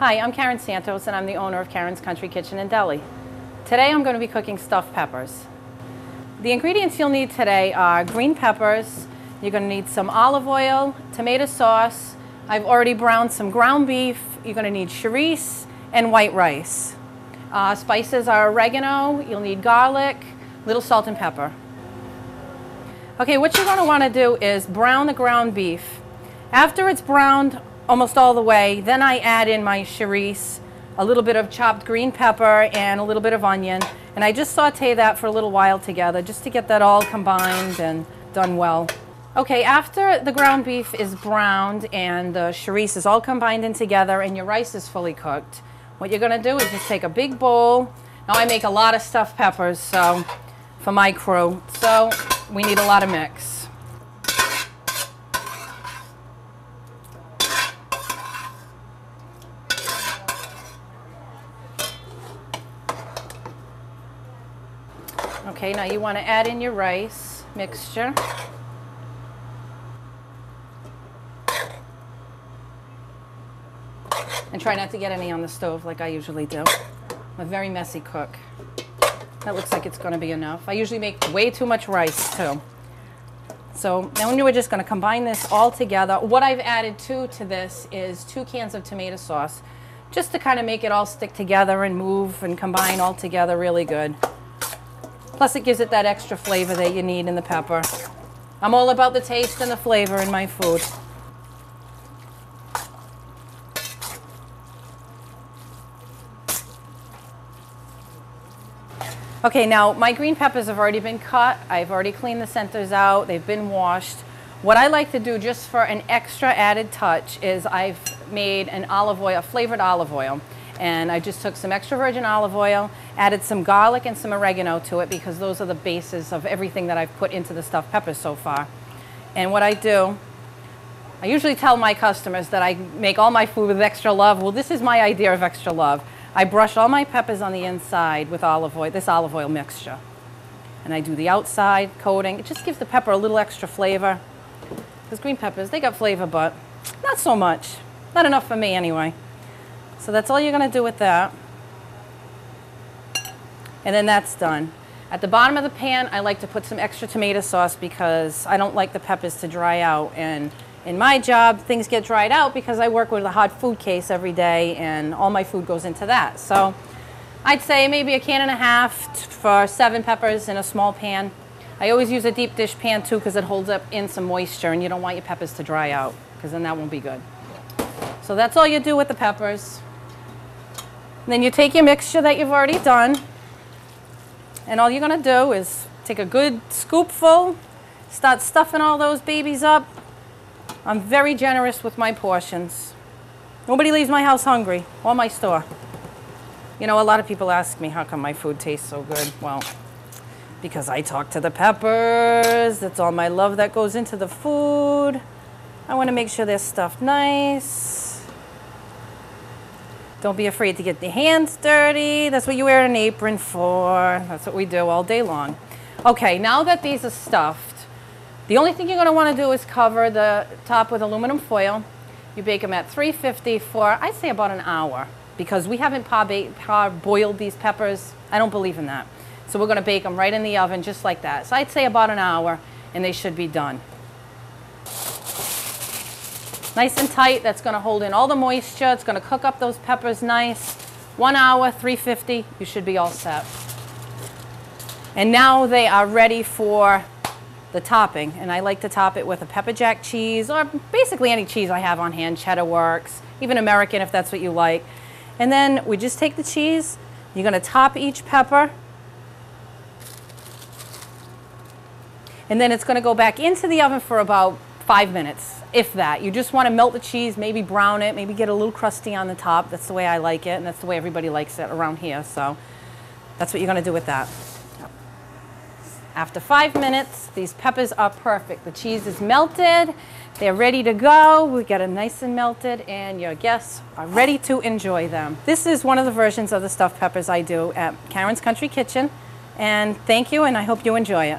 Hi, I'm Karen Santos and I'm the owner of Karen's Country Kitchen and Deli. Today I'm going to be cooking stuffed peppers. The ingredients you'll need today are green peppers, you're going to need some olive oil, tomato sauce, I've already browned some ground beef, you're going to need chorizo and white rice. Spices are oregano, you'll need garlic, little salt and pepper. Okay, what you're going to want to do is brown the ground beef. After it's browned almost all the way, then I add in my chorizo, a little bit of chopped green pepper, and a little bit of onion. And I just saute that for a little while together just to get that all combined and done well. Okay, after the ground beef is browned and the chorizo is all combined in together and your rice is fully cooked, what you're going to do is just take a big bowl. Now I make a lot of stuffed peppers so for my crew, so we need a lot of mix. Okay, now you want to add in your rice mixture. And try not to get any on the stove like I usually do. I'm a very messy cook. That looks like it's going to be enough. I usually make way too much rice too. So now we're just going to combine this all together. What I've added to this is 2 cans of tomato sauce, just to kind of make it all stick together and move and combine all together really good. Plus it gives it that extra flavor that you need in the pepper. I'm all about the taste and the flavor in my food. Okay, now my green peppers have already been cut. I've already cleaned the centers out. They've been washed. What I like to do just for an extra added touch is I've made an olive oil, a flavored olive oil. And I just took some extra virgin olive oil, added some garlic and some oregano to it because those are the bases of everything that I've put into the stuffed peppers so far. And what I do, I usually tell my customers that I make all my food with extra love. Well, this is my idea of extra love. I brush all my peppers on the inside with olive oil, this olive oil mixture. And I do the outside coating. It just gives the pepper a little extra flavor. Because green peppers, they got flavor, but not so much. Not enough for me anyway. So that's all you're going to do with that. And then that's done. At the bottom of the pan, I like to put some extra tomato sauce because I don't like the peppers to dry out. And in my job, things get dried out because I work with a hot food case every day and all my food goes into that. So I'd say maybe 1.5 cans for 7 peppers in a small pan. I always use a deep dish pan too because it holds up in some moisture and you don't want your peppers to dry out because then that won't be good. So that's all you do with the peppers. And then you take your mixture that you've already done, and all you're going to do is take a good scoopful, start stuffing all those babies up. I'm very generous with my portions. Nobody leaves my house hungry, or my store. You know, a lot of people ask me, how come my food tastes so good? Well, because I talk to the peppers. That's all my love that goes into the food. I want to make sure they're stuffed nice. Don't be afraid to get your hands dirty. That's what you wear an apron for. That's what we do all day long. Okay, now that these are stuffed, the only thing you're going to want to do is cover the top with aluminum foil. You bake them at 350 for, I'd say, about an hour because we haven't boiled these peppers. I don't believe in that. So we're going to bake them right in the oven just like that. So I'd say about an hour and they should be done. Nice and tight, that's going to hold in all the moisture. It's going to cook up those peppers nice. 1 hour, 350, you should be all set. And now they are ready for the topping. And I like to top it with a pepper jack cheese or basically any cheese I have on hand. Cheddar works, even American if that's what you like. And then we just take the cheese. You're going to top each pepper. And then it's going to go back into the oven for about 5 minutes. If that. You just want to melt the cheese, maybe brown it, maybe get a little crusty on the top. That's the way I like it, and that's the way everybody likes it around here. So that's what you're going to do with that. After 5 minutes, these peppers are perfect. The cheese is melted. They're ready to go. We get them nice and melted, and your guests are ready to enjoy them. This is one of the versions of the stuffed peppers I do at Karen's Country Kitchen. And thank you, and I hope you enjoy it.